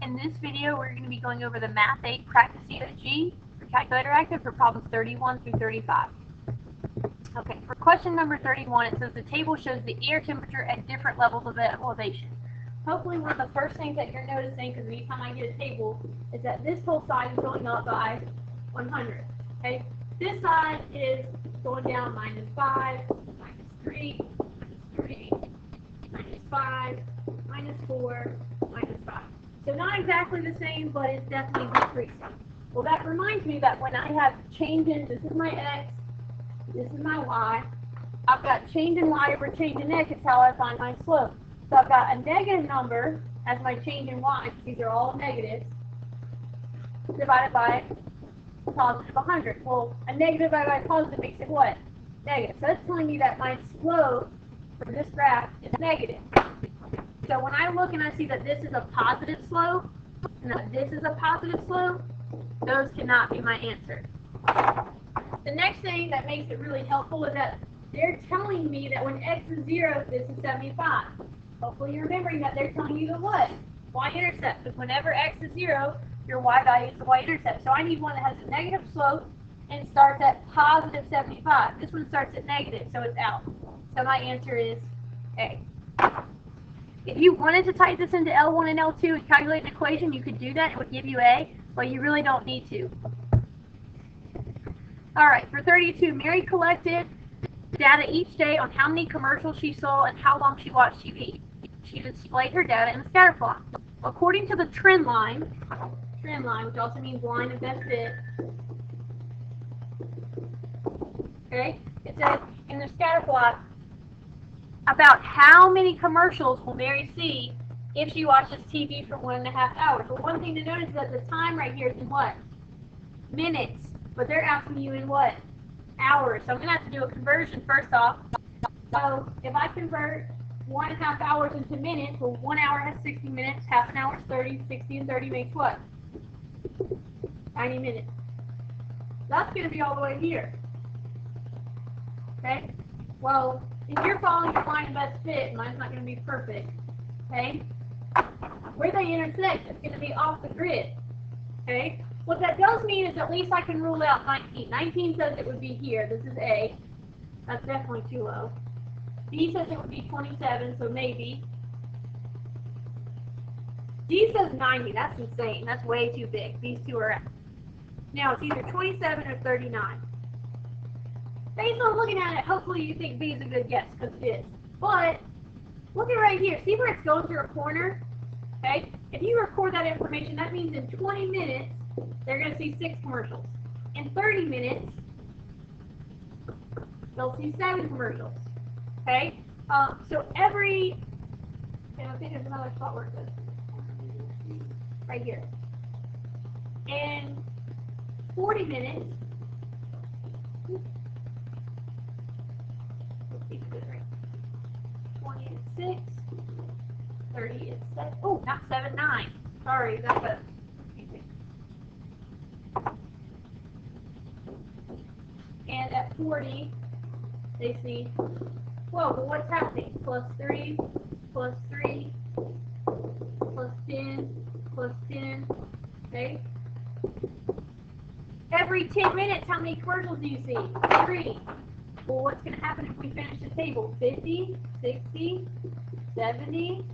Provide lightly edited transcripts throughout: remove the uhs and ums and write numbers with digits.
In this video, we're going to be going over the Math 8 Practice EOG for Calculator Active for problems 31 through 35. Okay, for question number 31, it says the table shows the air temperature at different levels of elevation. Hopefully one of the first things that you're noticing, because anytime I get a table, is that this whole side is going up by 100. Okay, this side is going down -5, -3, -3, -5, -4, -5. So not exactly the same, but it's definitely decreasing. Well, that reminds me that when I have changes, this is my x, this is my y, I've got change in y over change in x is how I find my slope. So I've got a negative number as my change in y, because these are all negatives, divided by positive 100. Well, a negative divided by positive makes it what? Negative. So that's telling me that my slope for this graph is negative. So when I look and I see that this is a positive slope, and that this is a positive slope, those cannot be my answer. The next thing that makes it really helpful is that they're telling me that when x is 0, this is 75. Hopefully you're remembering that they're telling you the what? Y-intercept. Because whenever x is 0, your y value is the y-intercept. So I need one that has a negative slope and starts at positive 75. This one starts at negative, so it's out. So my answer is A. If you wanted to type this into L1 and L2 and calculate an equation, you could do that. It would give you A, but you really don't need to. All right, for 32, Mary collected data each day on how many commercials she saw and how long she watched TV. She displayed her data in a scatter plot. According to the trend line, which also means line of best fit, okay, it says in the scatter plot, about how many commercials will Mary see if she watches TV for 1.5 hours. Well, one thing to notice is that the time right here is in what? Minutes. But they're asking you in what? Hours. So I'm going to have to do a conversion first off. So if I convert 1.5 hours into minutes, well, 1 hour has 60 minutes, half an hour is 30, 60 and 30 makes what? 90 minutes. That's going to be all the way here. Okay? Well, if you're following your line of best fit, mine's not going to be perfect. Okay? Where they intersect, it's going to be off the grid. Okay? What that does mean is at least I can rule out 19. 19 says it would be here. This is A. That's definitely too low. B says it would be 27, so maybe. D says 90. That's insane. That's way too big. These two are out. Now it's either 27 or 39. Based on looking at it, hopefully you think B is a good guess, because it is. But look at right here. See where it's going through a corner? Okay? If you record that information, that means in 20 minutes, they're going to see 6 commercials. In 30 minutes, they'll see 7 commercials. Okay? So every, I think there's another spot where it goes. Right here. In 40 minutes, 20 is 6, 30 is 7. Oh, not 7, 9. Sorry, that's a. And at 40, they see, whoa, well, what's happening? +3, +3, +10, +10. Okay? Every 10 minutes, how many commercials do you see? 3. Well, what's going to happen if we finish the table? 50, 60, 70.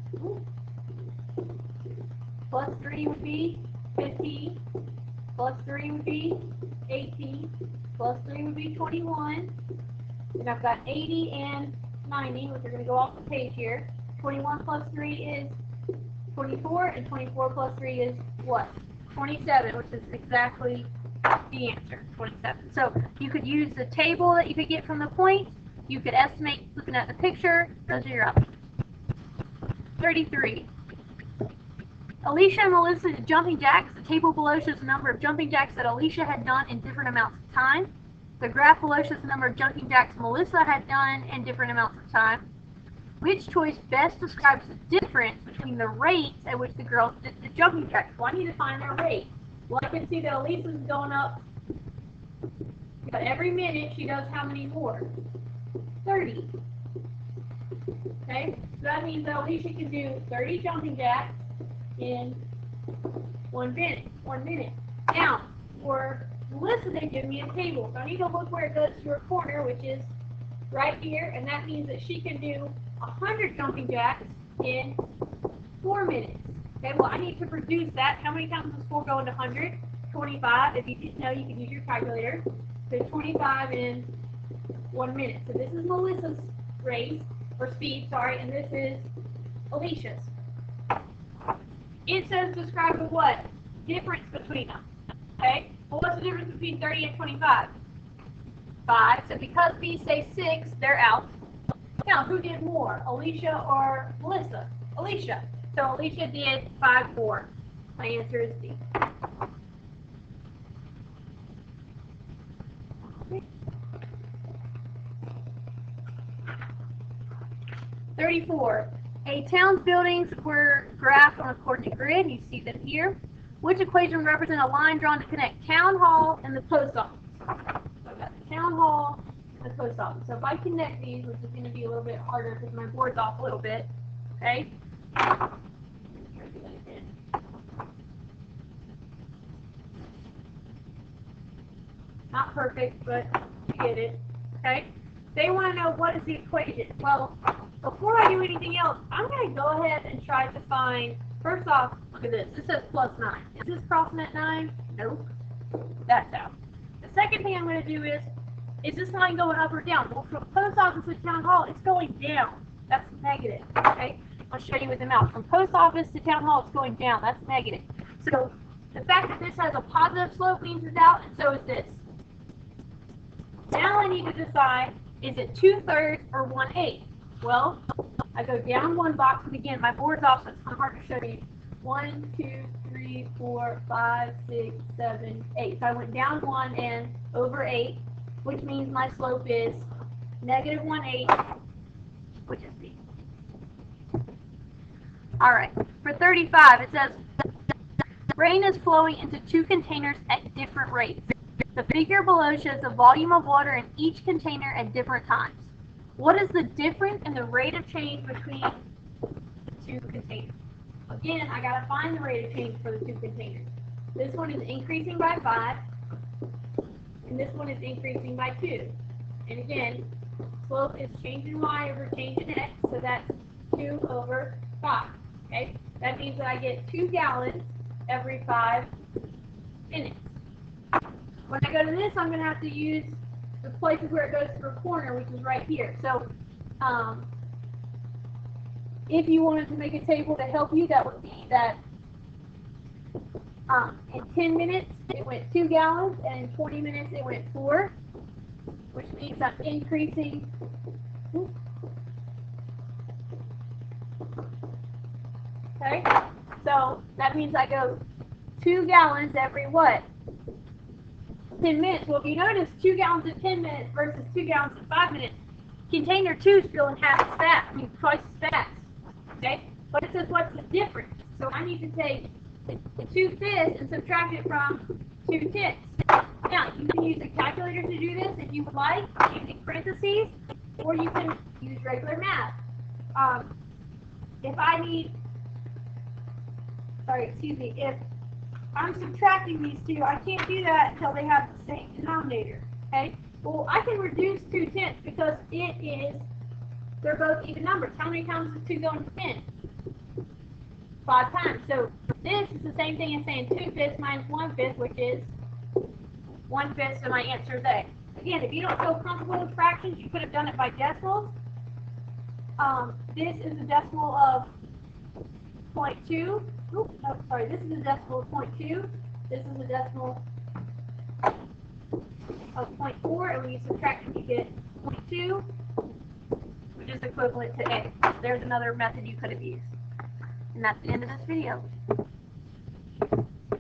+3 would be 15. +3 would be 18. +3 would be 21. And I've got 80 and 90, which are going to go off the page here. 21 plus 3 is 24, and 24 plus 3 is what? 27, which is exactly the answer, 27. So you could use the table that you could get from the point. You could estimate looking at the picture. Those are your options. 33. Alicia and Melissa did jumping jacks. The table below shows the number of jumping jacks that Alicia had done in different amounts of time. The graph below shows the number of jumping jacks Melissa had done in different amounts of time. Which choice best describes the difference between the rates at which the girls did the jumping jacks? Well, I need to find their rate. Well, I can see that Alicia's going up, but every minute she does how many more? 30. Okay, so that means that Alicia can do 30 jumping jacks in 1 minute. 1 minute. Now, for Melissa, they give me a table. So I need to look where it goes to her corner, which is right here, and that means that she can do 100 jumping jacks in 4 minutes. Okay, well, I need to produce that. How many times does 4 go into 100? 25. If you didn't know, you can use your calculator. So 25 in 1 minute. So this is Melissa's rate, or speed, sorry, and this is Alicia's. It says describe the what? Difference between them. Okay? Well, what's the difference between 30 and 25? 5. So because these say 6, they're out. Now, who did more, Alicia or Melissa? Alicia. So Alicia did 5 more. My answer is D. Okay. 34. A town's buildings were graphed on a coordinate grid. You see them here. Which equation represents a line drawn to connect town hall and the post office? So I've got the town hall and the post office. So if I connect these, which is going to be a little bit harder because my board's off a little bit, okay? Not perfect, but you get it, okay? They want to know what is the equation. Well, before I do anything else, I'm going to go ahead and try to find, first off, look at this. This says plus 9. Is this crossing at 9? Nope. That's out. The second thing I'm going to do is this line going up or down? Well, from post office to town hall, it's going down. That's negative, okay? I'll show you with the mouse. From post office to town hall, it's going down. That's negative. So the fact that this has a positive slope means it's out, and so is this. Now I need to decide, is it 2/3 or 1/8? Well, I go down one box, and again, my board's off, so it's kind of hard to show you. 1, 2, 3, 4, 5, 6, 7, 8. So I went down 1 and over 8, which means my slope is negative 1/8, which is B. All right, for 35, it says rain is flowing into 2 containers at different rates. The figure below shows the volume of water in each container at different times. What is the difference in the rate of change between the 2 containers? Again, I got to find the rate of change for the 2 containers. This one is increasing by 5, and this one is increasing by 2. And again, slope is change in y over change in x, so that's 2 over 5. Okay? That means that I get 2 gallons every 5 minutes. When I go to this, I'm going to have to use the places where it goes to a corner, which is right here. So, if you wanted to make a table to help you, that would be that in 10 minutes, it went 2 gallons, and in 20 minutes, it went 4, which means I'm increasing. Okay, so that means I go 2 gallons every what? 10 minutes. Well, if you notice, 2 gallons in 10 minutes versus 2 gallons in 5 minutes, container 2 is filling half as fast, twice as fast. Okay? But it says what's the difference? So I need to take the 2/5 and subtract it from 2/10. Now, you can use a calculator to do this if you would like, using parentheses, or you can use regular math. If I'm subtracting these 2, I can't do that until they have the same denominator. Okay? Well, I can reduce 2/10 because they're both even numbers. How many times does 2 go into 10? 5 times. So this is the same thing as saying 2/5 minus 1/5, which is 1/5, so my answer is A. Again, if you don't feel comfortable with fractions, you could have done it by decimals. This is a decimal of 0.2. Oops, no, sorry, this is a decimal of 0.2. This is a decimal of 0.4, and when you subtract it, you get 0.2, which is equivalent to A. There's another method you could have used. And that's the end of this video.